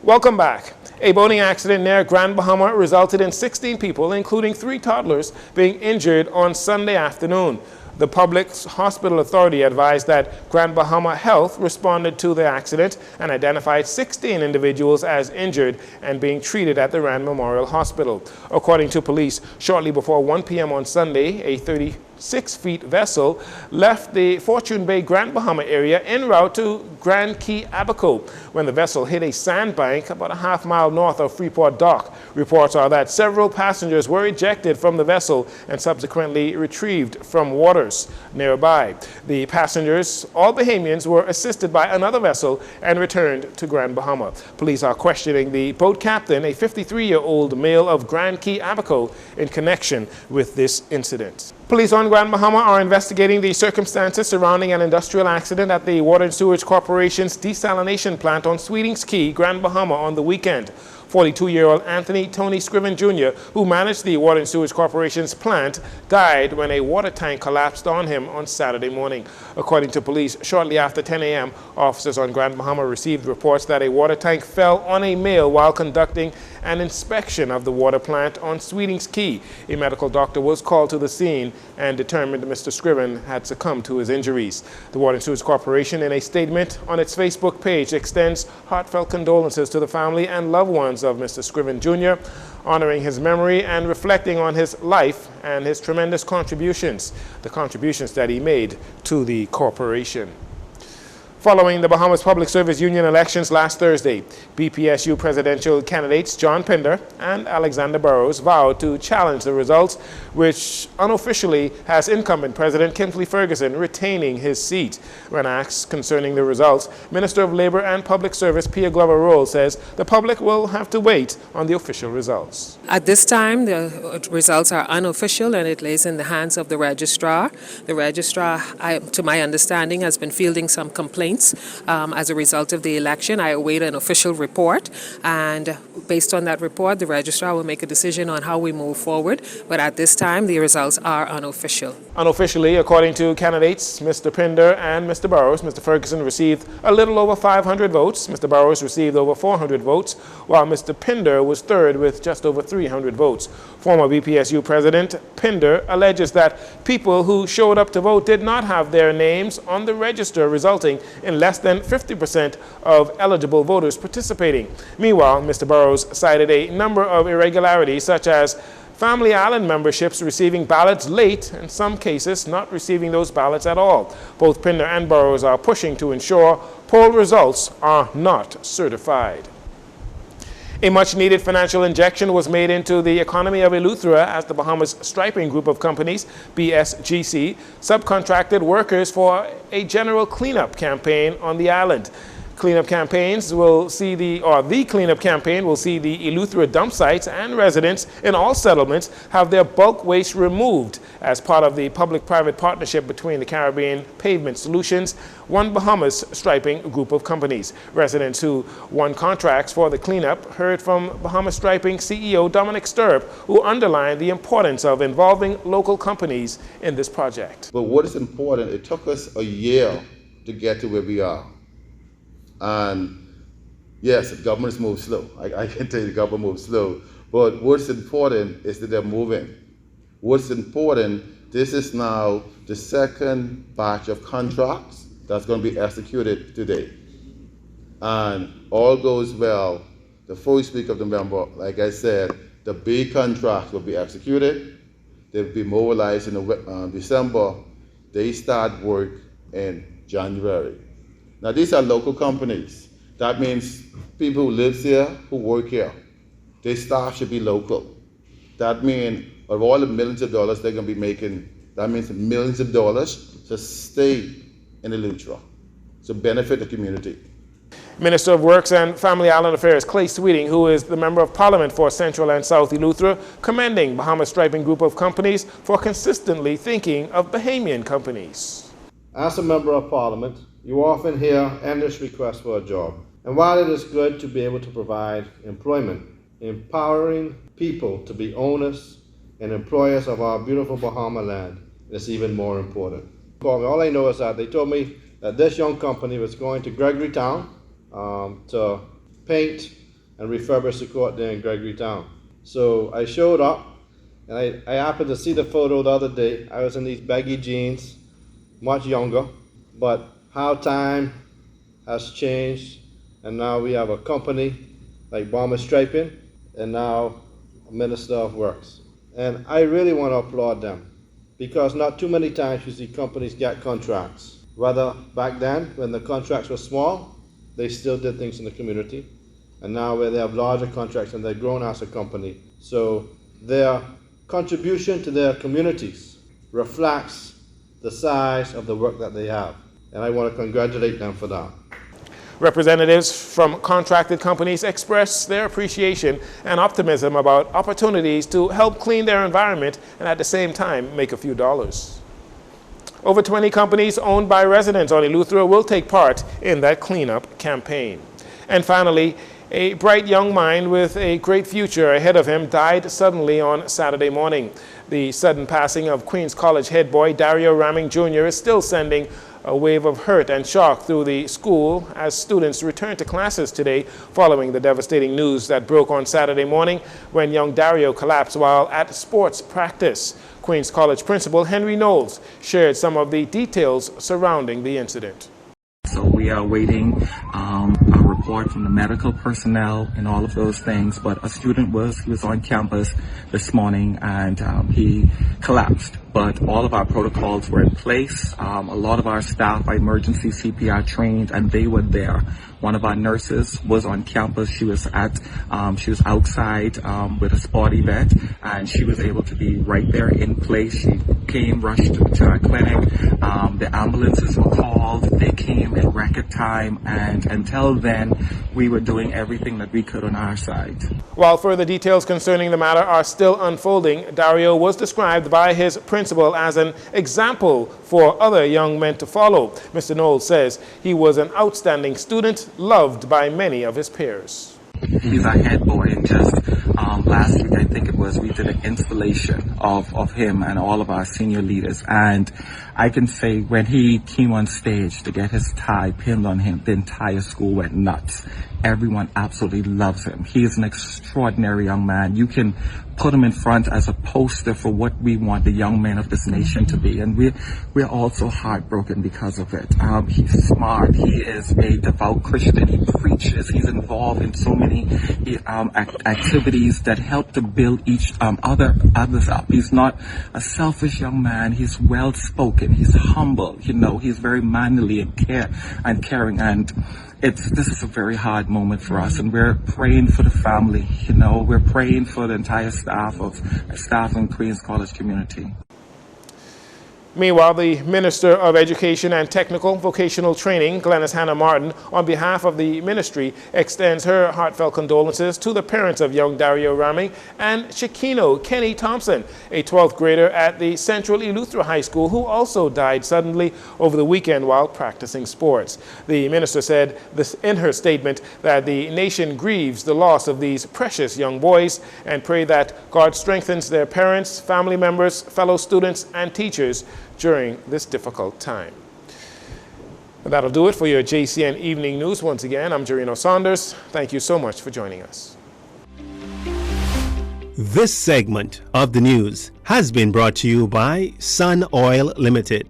Welcome back. A boating accident near Grand Bahama resulted in 16 people, including 3 toddlers, being injured on Sunday afternoon. The Public Hospital Authority advised that Grand Bahama Health responded to the accident and identified 16 individuals as injured and being treated at the Rand Memorial Hospital. According to police, shortly before 1 p.m. on Sunday, a 36-feet vessel left the Fortune Bay, Grand Bahama area en route to Grand Key, Abaco, when the vessel hit a sandbank about a half-mile north of Freeport Dock. Reports are that several passengers were ejected from the vessel and subsequently retrieved from waters nearby. The passengers, all Bahamians, were assisted by another vessel and returned to Grand Bahama. Police are questioning the boat captain, a 53-year-old male of Grand Key, Abaco, in connection with this incident. Police on Grand Bahama are investigating the circumstances surrounding an industrial accident at the Water and Sewage Corporation's desalination plant on Sweetings Key, Grand Bahama, on the weekend. 42-year-old Anthony Tony Scriven Jr., who managed the Water and Sewage Corporation's plant, died when a water tank collapsed on him on Saturday morning. According to police, shortly after 10 a.m., officers on Grand Bahama received reports that a water tank fell on a male while conducting an inspection of the water plant on Sweetings Key. A medical doctor was called to the scene and determined Mr. Scriven had succumbed to his injuries. The Water and Sewage Corporation, in a statement on its Facebook page, extends heartfelt condolences to the family and loved ones of Mr. Scriven Jr., honoring his memory and reflecting on his life and his tremendous contributions, the contributions that he made to the corporation. Following the Bahamas Public Service Union elections last Thursday, BPSU presidential candidates John Pinder and Alexander Burrows vowed to challenge the results, which unofficially has incumbent President Kingsley Ferguson retaining his seat. When asked concerning the results, Minister of Labor and Public Service Pierre Glover Roll says the public will have to wait on the official results. At this time, the results are unofficial and it lays in the hands of the registrar. The registrar, to my understanding, has been fielding some complaints as a result of the election. I await an official report, and based on that report, the registrar will make a decision on how we move forward. But at this time, the results are unofficial. Unofficially, according to candidates Mr. Pinder and Mr. Burrows, Mr. Ferguson received a little over 500 votes. Mr. Burrows received over 400 votes, while Mr. Pinder was third with just over 300 votes. Former BPSU President Pinder alleges that people who showed up to vote did not have their names on the register, resulting in less than 50% of eligible voters participating. Meanwhile, Mr. Burrows cited a number of irregularities, such as Family Island memberships receiving ballots late, in some cases not receiving those ballots at all. Both Pinder and Burrows are pushing to ensure poll results are not certified. A much-needed financial injection was made into the economy of Eleuthera as the Bahamas Striping Group of Companies, BSGC, subcontracted workers for a general cleanup campaign on the island. Cleanup campaigns will see the cleanup campaign will see the Eleuthera dump sites and residents in all settlements have their bulk waste removed as part of the public-private partnership between the Caribbean Pavement Solutions, One Bahamas Striping Group of Companies. Residents who won contracts for the cleanup heard from Bahamas Striping CEO Dominic Stirrup, who underlined the importance of involving local companies in this project. But what is important, it took us a year to get to where we are. And yes, the government's moved slow. I can tell you the government moves slow. But what's important is that they're moving. What's important, this is now the second batch of contracts that's going to be executed today. And all goes well, the first week of November, like I said, the big contracts will be executed. They'll be mobilized in December. They start work in January. Now, these are local companies. That means people who live here, who work here. Their staff should be local. That means of all the millions of dollars they're going to be making, that means millions of dollars to stay in Eleuthera, to benefit the community. Minister of Works and Family Island Affairs Clay Sweeting, who is the Member of Parliament for Central and South Eleuthera, commending Bahamas Striping Group of Companies for consistently thinking of Bahamian companies. As a Member of Parliament, you often hear endless requests for a job. And while it is good to be able to provide employment, empowering people to be owners and employers of our beautiful Bahama land is even more important. All I know is that they told me that this young company was going to Gregory Town to paint and refurbished the court there in Gregorytown. So I showed up, and I happened to see the photo the other day. I was in these baggy jeans, much younger, but how time has changed, and now we have a company like Bomber Striping, and now a Minister of Works. And I really want to applaud them, because not too many times you see companies get contracts. Whether back then, when the contracts were small, they still did things in the community, and now where they have larger contracts and they've grown as a company. So their contribution to their communities reflects the size of the work that they have. And I want to congratulate them for that. Representatives from contracted companies expressed their appreciation and optimism about opportunities to help clean their environment and at the same time make a few dollars. Over 20 companies owned by residents on Eleuthera will take part in that cleanup campaign. And finally, a bright young mind with a great future ahead of him died suddenly on Saturday morning. The sudden passing of Queens College head boy Dario Ramming Jr. is still sending a wave of hurt and shock through the school as students return to classes today following the devastating news that broke on Saturday morning when young Dario collapsed while at sports practice. Queens College principal Henry Knowles shared some of the details surrounding the incident. So we are waiting a report from the medical personnel and all of those things. But a student was on campus this morning and he collapsed. But all of our protocols were in place. A lot of our staff are emergency CPR trained, and they were there. One of our nurses was on campus. She was outside with a sport event, and she was able to be right there in place. She came, rushed to our clinic. The ambulances were called. They came in record time, and until then, we were doing everything that we could on our side. While further details concerning the matter are still unfolding, Dario was described by his principal as an example for other young men to follow. Mr. Knowles says he was an outstanding student, loved by many of his peers. He's our head boy, and just last week, I think it was, we did an installation of him and all of our senior leaders. And I can say when he came on stage to get his tie pinned on him, the entire school went nuts. Everyone absolutely loves him. He is an extraordinary young man. You can put him in front as a poster for what we want the young men of this nation to be. And we're also heartbroken because of it. He's smart. He is a devout Christian. He preaches. He's involved in so many activities that help to build others up. He's not a selfish young man. He's well spoken. He's humble. He's very manly and caring. And this is a very hard moment for us, and we're praying for the family. We're praying for the entire staff in Queens College community. Meanwhile, the Minister of Education and Technical Vocational Training, Glenys Hannah Martin, on behalf of the ministry, extends her heartfelt condolences to the parents of young Dario Ramming and Shekino Kenny Thompson, a 12th grader at the Central Eleuthera High School, who also died suddenly over the weekend while practicing sports. The minister said in her statement that the nation grieves the loss of these precious young boys and pray that God strengthens their parents, family members, fellow students, and teachers during this difficult time. And that'll do it for your JCN Evening News. Once again, I'm Jarino Saunders. Thank you so much for joining us. This segment of the news has been brought to you by Sun Oil Limited.